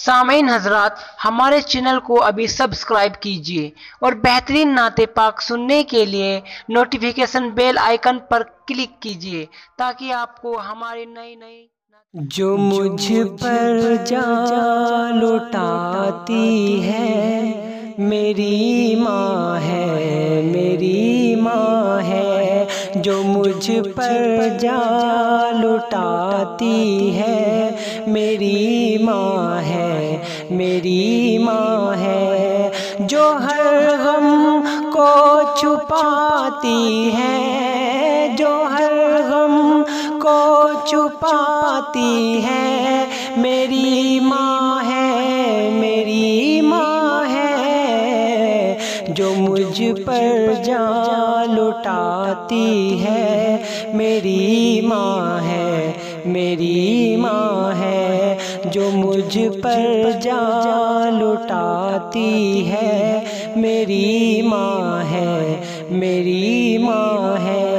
سامعین حضرات، ہمارے چینل کو ابھی سبسکرائب کیجئے اور بہترین نعت پاک سننے کے لیے نوٹیفیکیشن بیل آئیکن پر کلک کیجئے تاکہ آپ کو ہماری نئی جو مجھ پر جان لٹاتی ہے میری ماں ہے، میری ماں ہے۔ جو مجھ پر جان لٹاتی ہے میری ماں ہے، میری ماں ہے۔ جو ہر غم کو چھپاتی ہے، جو ہر غم کو چھپاتی ہے میری ماں ہے، میری ماں ہے۔ جو مجھ پر جان لٹاتی ہے میری ماں ہے، میری ماں ہے۔ جو مجھ پر جان لٹاتی ہے میری ماں ہے، میری ماں ہے۔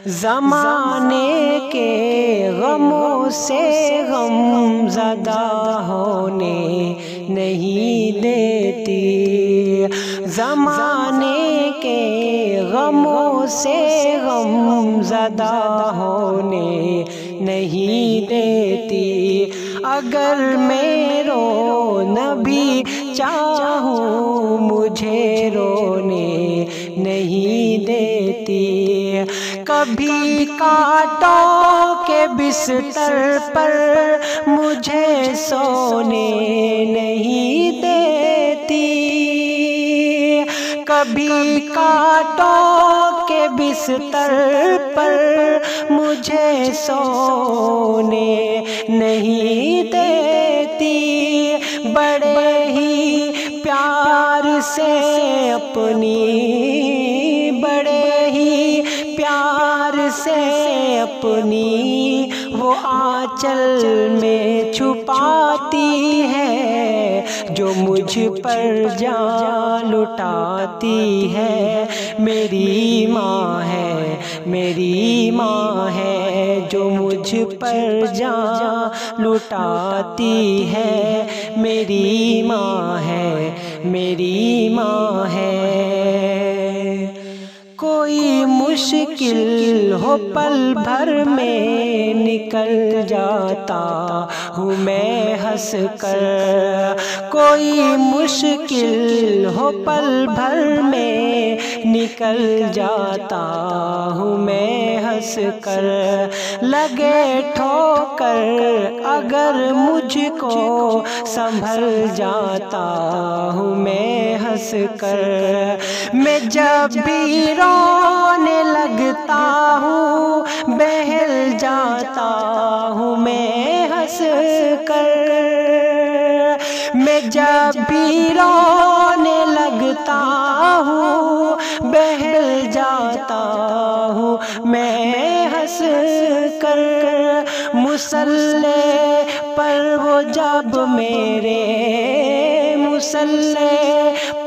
زمانے کے غموں سے غم زدہ ہونے نہیں دیتی، زمانے کے غموں سے غم زدہ ہونے نہیں دیتی۔ اگر میں رونا بھی چاہوں مجھے رونے نہیں دیتی۔ کبھی کانٹوں کے بستر پر مجھے سونے نہیں دیتی، کبھی کانٹوں کے بستر پر مجھے سونے نہیں دیتی۔ بڑے ہی پیار سے اپنی، بڑے ہی پیار سے اپنی وہ آنچل میں چھپاتی ہے۔ جو مجھ پر جان لٹاتی ہے میری ماں ہے، میری ماں ہے۔ جو مجھ پر جان لٹاتی ہے میری ماں ہے، میری ماں ہے۔ کوئی مشکل ہو پل بھر میں نکل جاتا ہوں میں ہنس کر، کوئی مشکل ہو پل بھر میں نکل جاتا ہوں میں ہنس کر۔ لگے ٹھوکر اگر مجھ کو سنبھل جاتا ہوں میں ہنس کر۔ میں جب بھی رونے لگتا ہوں بہل جاتا ہوں میں ہنس کر۔ میں جب بھی رونے لگتا ہوں بہل جاتا ہوں میں ہنس کر۔ مصلی پر وہ جب میرے، مصلی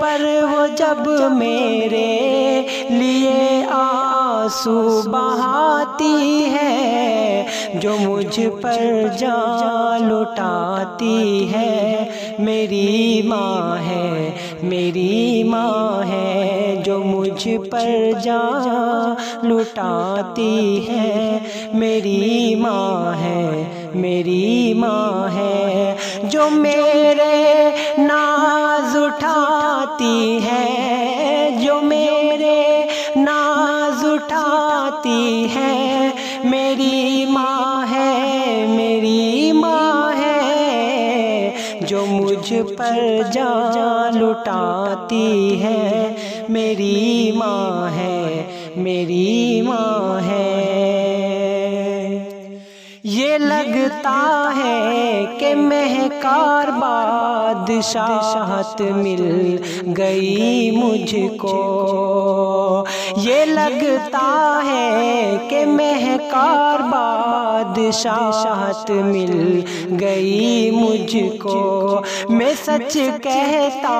پر وہ جب میرے لیے آنسو بہاتی ہے۔ جو مجھ پر جان لٹاتی ہے میری ماں ہے، میری ماں ہے۔ جو مجھ پر جان لٹاتی ہے میری ماں ہے، میری ماں ہے۔ جو میرے ناز اٹھاتی ہے، جو میرے ناز اٹھاتی ہے میری ماں ہے، میری ماں ہے۔ جو مجھ پر جان لٹاتی ہے میری ماں ہے، میری ماں ہے۔ یہ لگتا ہے کہ مہکار بادشاہت مل گئی مجھ کو، یہ لگتا ہے کہ مہکار بادشاہت مل گئی مجھ کو۔ میں سچ کہتا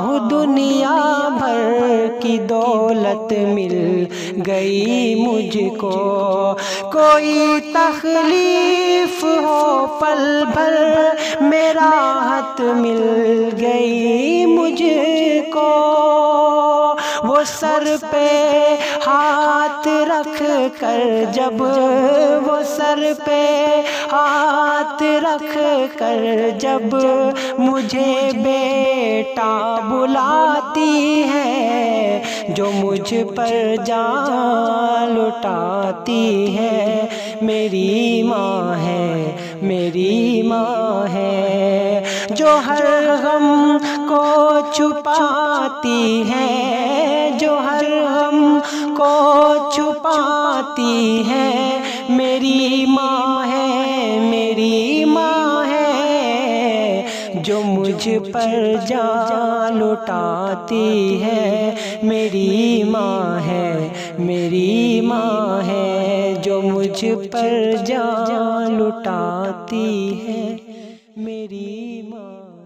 ہوں دنیا بھر کی دولت مل گئی مجھ کو۔ کوئی تکلیف ہو پل بھر میں راحت مل گئی مجھ کو، وہ سر پہ ہاتھ رکھ کر جب، وہ سر پہ ہاتھ رکھ کر جب مجھے بیٹا بلاتی ہے، جو مجھ پر جان لٹاتی ہے، میری ماں ہے، میری ماں ہے، جو ہر غم کو چھپاتی ہے، جو ہر غم کو چھپاتی ہے، میری ماں ہے، میری ماں ہے، جو مجھ پر جان لٹاتی ہے، میری ماں ہے، میری ماں ہے، جو مجھ پر جان لٹاتی ہے، میری ماں۔